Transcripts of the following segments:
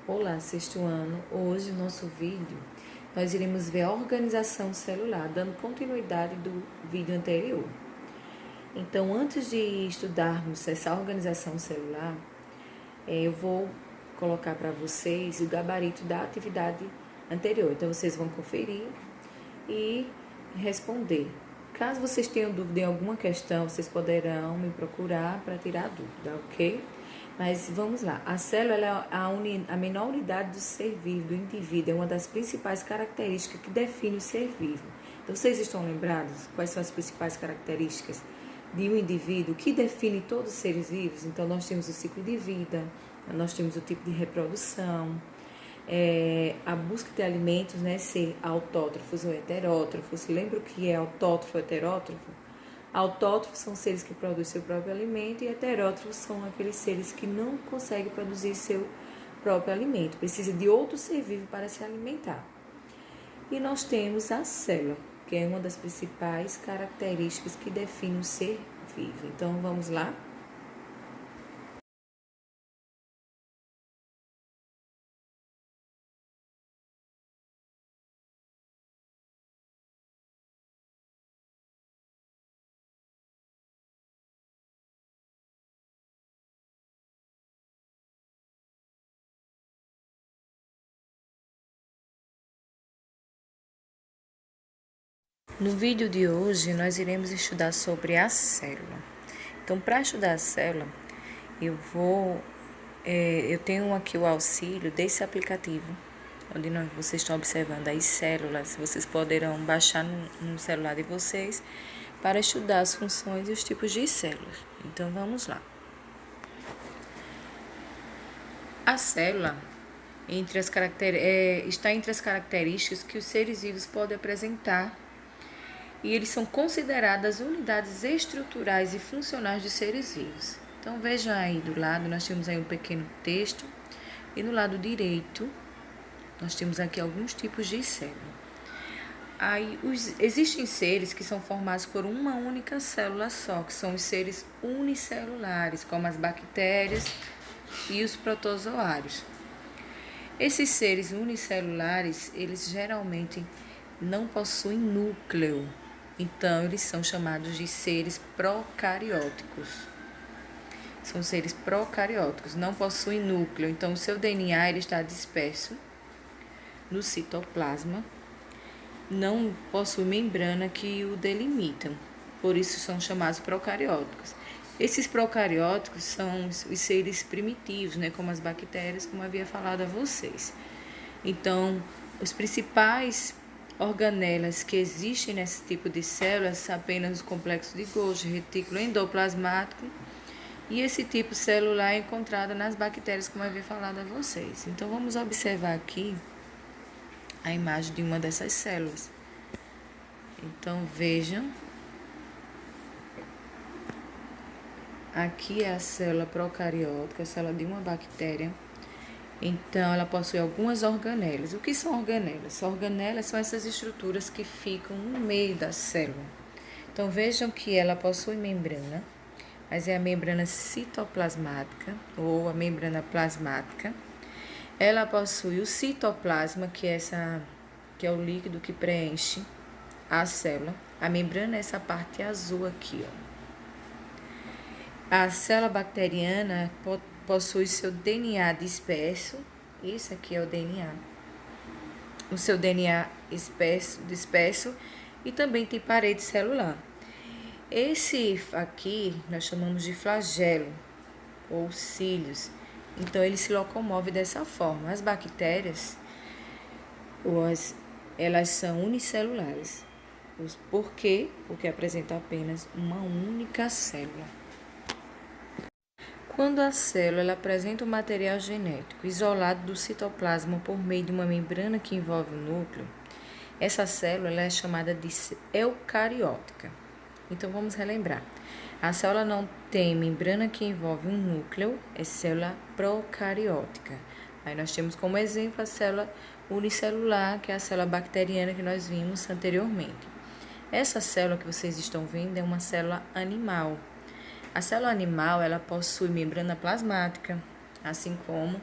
Olá, sexto ano. Hoje, no nosso vídeo, nós iremos ver a organização celular, dando continuidade do vídeo anterior. Então, antes de estudarmos essa organização celular, eu vou colocar para vocês o gabarito da atividade anterior. Então, vocês vão conferir e responder. Caso vocês tenham dúvida em alguma questão, vocês poderão me procurar para tirar a dúvida, ok? Mas vamos lá. A célula é a menor unidade do ser vivo, do indivíduo, é uma das principais características que define o ser vivo. Então, vocês estão lembrados quais são as principais características de um indivíduo que define todos os seres vivos? Então, nós temos o ciclo de vida, nós temos o tipo de reprodução, a busca de alimentos, né, ser autótrofos ou heterótrofos. Lembra o que é autótrofo ou heterótrofo? Autótrofos são seres que produzem seu próprio alimento e heterótrofos são aqueles seres que não conseguem produzir seu próprio alimento, precisa de outro ser vivo para se alimentar. E nós temos a célula, que é uma das principais características que define o ser vivo. Então, vamos lá? No vídeo de hoje, nós iremos estudar sobre a célula. Então, para estudar a célula, eu tenho aqui o auxílio desse aplicativo, onde vocês estão observando as células. Vocês poderão baixar no celular de vocês para estudar as funções e os tipos de células. Então, vamos lá. A célula está entre as características que os seres vivos podem apresentar, e eles são consideradas unidades estruturais e funcionais dos seres vivos. Então, vejam aí do lado, nós temos aí um pequeno texto, e no lado direito, nós temos aqui alguns tipos de célula. Existem seres que são formados por uma única célula só, que são os seres unicelulares, como as bactérias e os protozoários. Esses seres unicelulares, eles geralmente não possuem núcleo. Então, eles são chamados de seres procarióticos. São seres procarióticos, não possuem núcleo. Então, o seu DNA ele está disperso no citoplasma, não possui membrana que o delimitam. Por isso, são chamados procarióticos. Esses procarióticos são os seres primitivos, né, como as bactérias, como eu havia falado a vocês. Então, os principais organelas que existem nesse tipo de células são apenas o complexo de Golgi, retículo endoplasmático, e esse tipo celular é encontrado nas bactérias, como eu havia falado a vocês. Então, vamos observar aqui a imagem de uma dessas células. Então, vejam. Aqui é a célula procariótica, a célula de uma bactéria. Então, ela possui algumas organelas. O que são organelas? Organelas são essas estruturas que ficam no meio da célula. Então, vejam que ela possui membrana, mas é a membrana citoplasmática ou a membrana plasmática. Ela possui o citoplasma, que é o líquido que preenche a célula. A membrana é essa parte azul aqui, ó. A célula bacteriana possui seu DNA disperso, isso aqui é o DNA, o seu DNA disperso e também tem parede celular. Esse aqui nós chamamos de flagelo ou cílios, então ele se locomove dessa forma. As bactérias, elas são unicelulares. Por quê? Porque apresentam apenas uma única célula. Quando a célula apresenta um material genético isolado do citoplasma por meio de uma membrana que envolve o núcleo, essa célula é chamada de eucariótica. Então, vamos relembrar. A célula não tem membrana que envolve um núcleo, é célula procariótica. Aí nós temos como exemplo a célula unicelular, que é a célula bacteriana que nós vimos anteriormente. Essa célula que vocês estão vendo é uma célula animal. A célula animal, ela possui membrana plasmática, assim como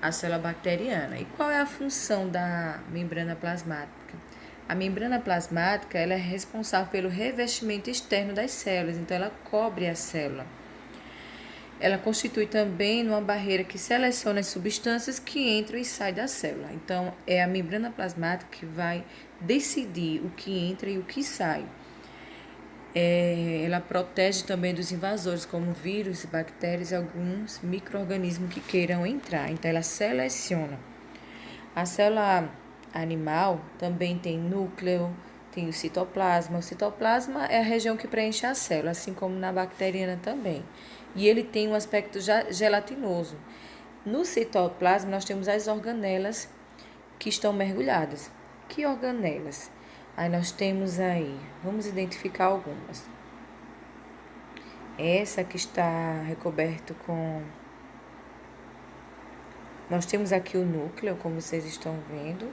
a célula bacteriana. E qual é a função da membrana plasmática? A membrana plasmática ela é responsável pelo revestimento externo das células, então ela cobre a célula. Ela constitui também uma barreira que seleciona as substâncias que entram e saem da célula. Então, é a membrana plasmática que vai decidir o que entra e o que sai. Ela protege também dos invasores, como vírus, bactérias e alguns micro-organismos que queiram entrar. Então, ela seleciona. A célula animal também tem núcleo, tem o citoplasma. O citoplasma é a região que preenche a célula, assim como na bacteriana também. E ele tem um aspecto gelatinoso. No citoplasma, nós temos as organelas que estão mergulhadas. Que organelas? Aí nós temos aí, vamos identificar algumas. Essa que está recoberto com... Nós temos aqui o núcleo, como vocês estão vendo.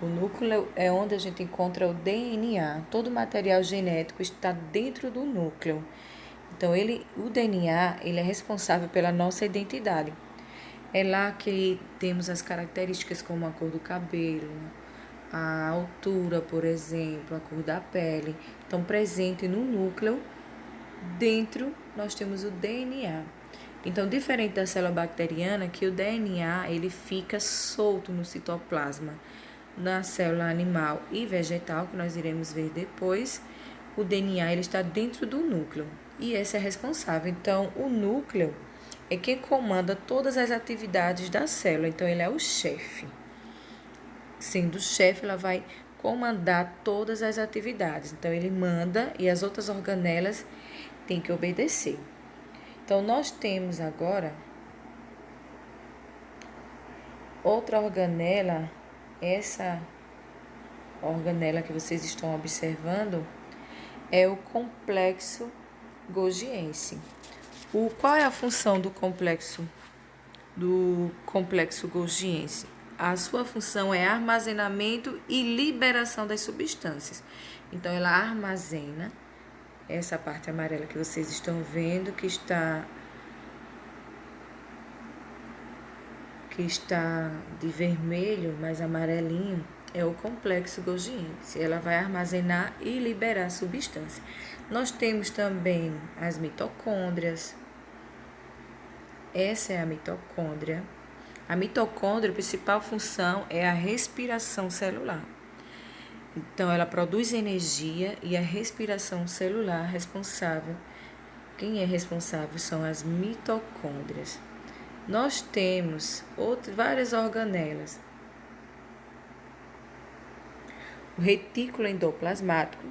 O núcleo é onde a gente encontra o DNA. Todo o material genético está dentro do núcleo. Então, o DNA ele é responsável pela nossa identidade. É lá que temos as características como a cor do cabelo, a altura, por exemplo, a cor da pele. Então, presente no núcleo, dentro nós temos o DNA. Então, diferente da célula bacteriana, que o DNA ele fica solto no citoplasma. Na célula animal e vegetal, que nós iremos ver depois, o DNA ele está dentro do núcleo e esse é responsável. Então, o núcleo é quem comanda todas as atividades da célula. Então, ele é o chefe. Sendo o chefe, ela vai comandar todas as atividades. Então, ele manda e as outras organelas têm que obedecer. Então, nós temos agora outra organela. Essa organela que vocês estão observando é o complexo golgiense. Qual é a função do complexo golgiense? A sua função é armazenamento e liberação das substâncias. Então, ela armazena essa parte amarela que vocês estão vendo, que está de vermelho, mais amarelinho, é o complexo golgiense. Ela vai armazenar e liberar substância. Nós temos também as mitocôndrias. Essa é a mitocôndria. A mitocôndria, a principal função é a respiração celular. Então, ela produz energia e a respiração celular responsável. Quem é responsável são as mitocôndrias. Nós temos várias organelas. O retículo endoplasmático.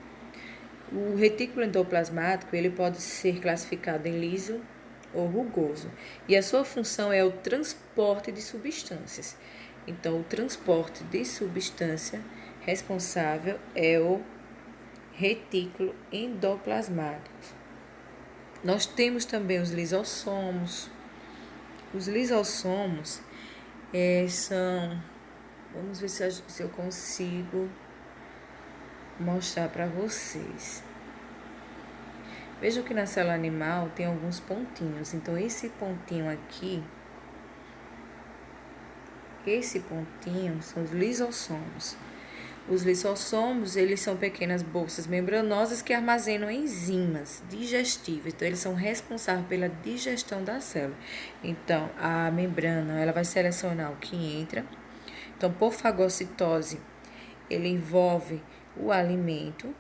O retículo endoplasmático ele pode ser classificado em liso ou rugoso. E a sua função é o transporte de substâncias. Então, o transporte de substância responsável é o retículo endoplasmático. Nós temos também os lisossomos. Os lisossomos são... Vamos ver se eu consigo mostrar para vocês. Vejam que na célula animal tem alguns pontinhos. Então, esse pontinho aqui, são os lisossomos. Os lisossomos, eles são pequenas bolsas membranosas que armazenam enzimas digestíveis. Então, eles são responsáveis pela digestão da célula. Então, a membrana, ela vai selecionar o que entra. Então, por fagocitose, ele envolve o alimento.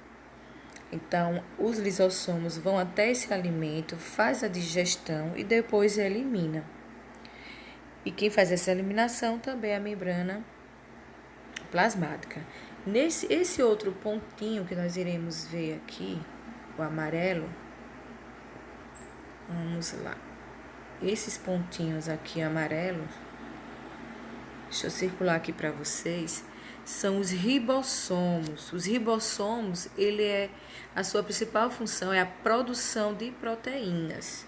Então, os lisossomos vão até esse alimento, faz a digestão e depois elimina. E quem faz essa eliminação também é a membrana plasmática. Esse outro pontinho que nós iremos ver aqui, o amarelo, vamos lá. Esses pontinhos aqui amarelos, deixa eu circular aqui para vocês, são os ribossomos. Os ribossomos, a sua principal função é a produção de proteínas.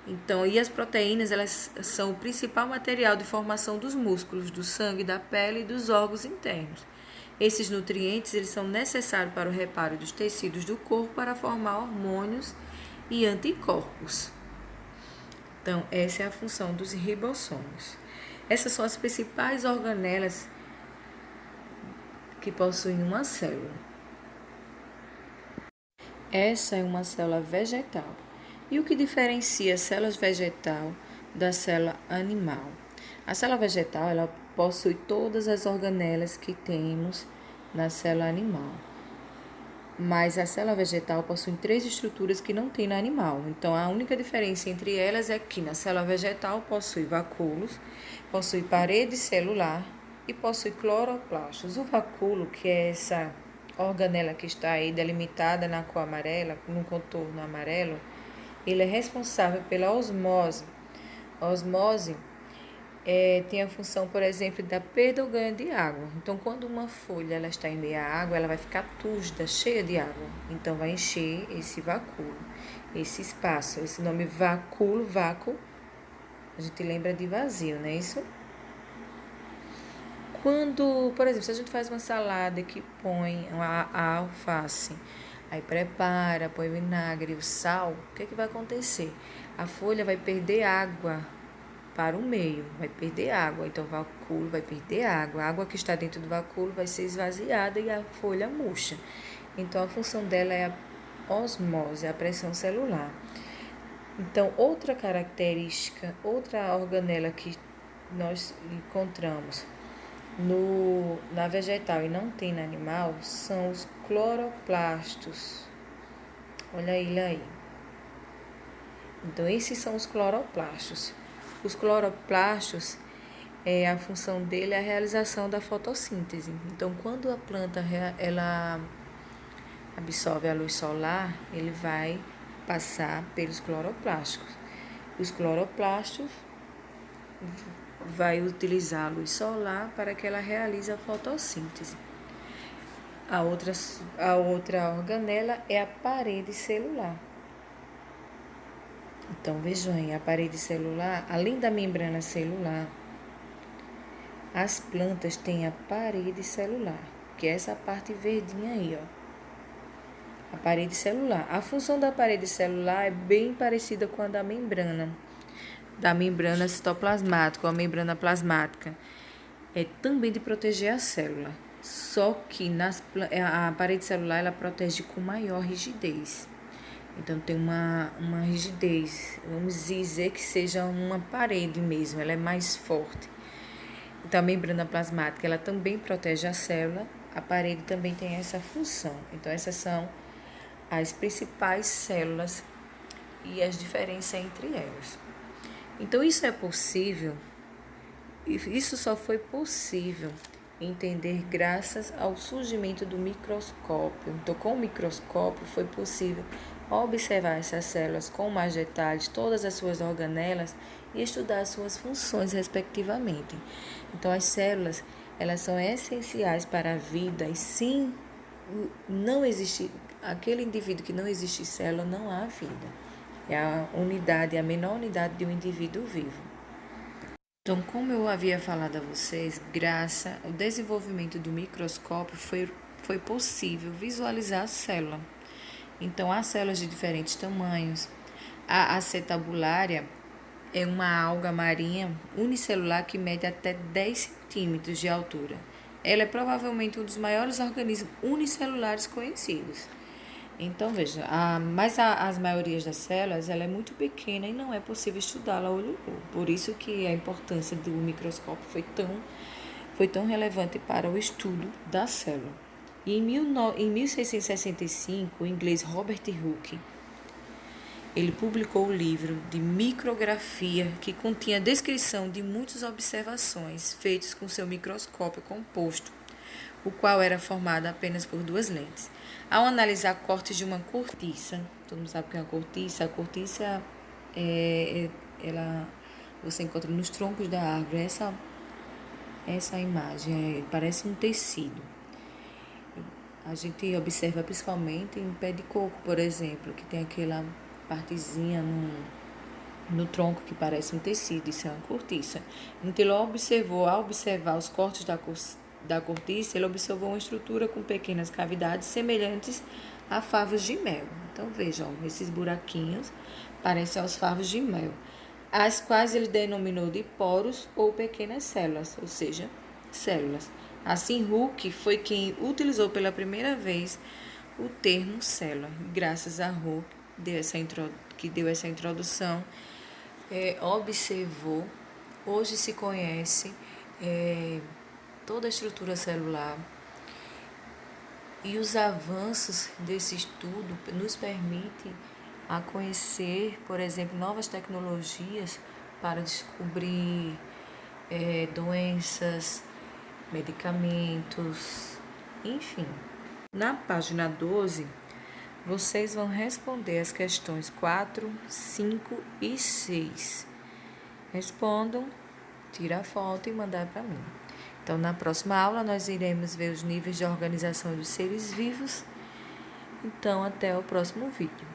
Então, e as proteínas, elas são o principal material de formação dos músculos, do sangue, da pele e dos órgãos internos. Esses nutrientes, eles são necessários para o reparo dos tecidos do corpo para formar hormônios e anticorpos. Então, essa é a função dos ribossomos. Essas são as principais organelas que possuem uma célula. Essa é uma célula vegetal. E o que diferencia a célula vegetal da célula animal? A célula vegetal, ela possui todas as organelas que temos na célula animal. Mas a célula vegetal possui 3 estruturas que não tem no animal. Então, a única diferença entre elas é que na célula vegetal possui vacúolos, possui parede celular e possui cloroplastos. O vacúolo, que é essa organela que está aí delimitada na cor amarela, no contorno amarelo, ele é responsável pela osmose. A osmose tem a função, por exemplo, da perda ou ganho de água. Então, quando uma folha ela está em meio à água, ela vai ficar túrgida, cheia de água. Então, vai encher esse vacúolo, esse espaço. Esse nome vacúolo, vácuo, a gente lembra de vazio, não é isso? Quando, por exemplo, se a gente faz uma salada que põe a alface, aí prepara, põe o vinagre e o sal, o que é que vai acontecer? A folha vai perder água para o meio, vai perder água, então o vacúolo vai perder água. A água que está dentro do vacúolo vai ser esvaziada e a folha murcha. Então, a função dela é a osmose, a pressão celular. Então, outra característica, outra organela que nós encontramos na vegetal e não tem no animal são os cloroplastos. Olha ele aí. Então, esses são os cloroplastos. Os cloroplastos, a função dele é a realização da fotossíntese. Então, quando a planta ela absorve a luz solar, ele vai passar pelos cloroplastos. Os cloroplastos vai utilizar a luz solar para que ela realize a fotossíntese. A outra organela é a parede celular. Então, vejam aí, a parede celular, além da membrana celular, as plantas têm a parede celular, que é essa parte verdinha aí, ó. A parede celular. A função da parede celular é bem parecida com a da membrana citoplasmática ou a membrana plasmática. É também de proteger a célula. Só que a parede celular ela protege com maior rigidez. Então, tem uma rigidez, vamos dizer que seja uma parede mesmo, ela é mais forte. Então, a membrana plasmática, ela também protege a célula, a parede também tem essa função. Então, essas são as principais células e as diferenças entre elas. Então, isso é possível, isso só foi possível entender graças ao surgimento do microscópio. Então, com o microscópio foi possível observar essas células com mais detalhes, todas as suas organelas e estudar suas funções respectivamente. Então, as células, elas são essenciais para a vida e sim, não existe aquele indivíduo que não existe célula, não há vida. É a menor unidade de um indivíduo vivo. Então, como eu havia falado a vocês, graças ao desenvolvimento do microscópio foi possível visualizar a célula. Então, há células de diferentes tamanhos. A acetabulária é uma alga marinha unicelular que mede até 10 centímetros de altura. Ela é provavelmente um dos maiores organismos unicelulares conhecidos. Então, veja, as maiorias das células ela é muito pequena e não é possível estudá-la a olho nu. Por isso que a importância do microscópio foi tão relevante para o estudo da célula. E em 1665, o inglês Robert Hooke, ele publicou o livro de micrografia que continha a descrição de muitas observações feitas com seu microscópio composto, o qual era formado apenas por 2 lentes. Ao analisar cortes de uma cortiça, todo mundo sabe o que é uma cortiça? A cortiça você encontra nos troncos da árvore. Essa imagem parece um tecido. A gente observa principalmente em pé de coco, por exemplo, que tem aquela partezinha no tronco que parece um tecido, isso é uma cortiça. Então, ao observar os cortes da cortiça, ele observou uma estrutura com pequenas cavidades semelhantes a favos de mel. Então, vejam, esses buraquinhos parecem aos favos de mel. as quais ele denominou de poros ou pequenas células, ou seja, células. Assim, Hooke foi quem utilizou pela primeira vez o termo célula. Graças a Hooke, que deu essa introdução, observou, hoje se conhece toda a estrutura celular, e os avanços desse estudo nos permitem a conhecer, por exemplo, novas tecnologias para descobrir doenças, medicamentos, enfim. Na página 12, vocês vão responder as questões 4, 5 e 6. Respondam, tira a foto e mandar para mim. Então, na próxima aula, nós iremos ver os níveis de organização dos seres vivos. Então, até o próximo vídeo.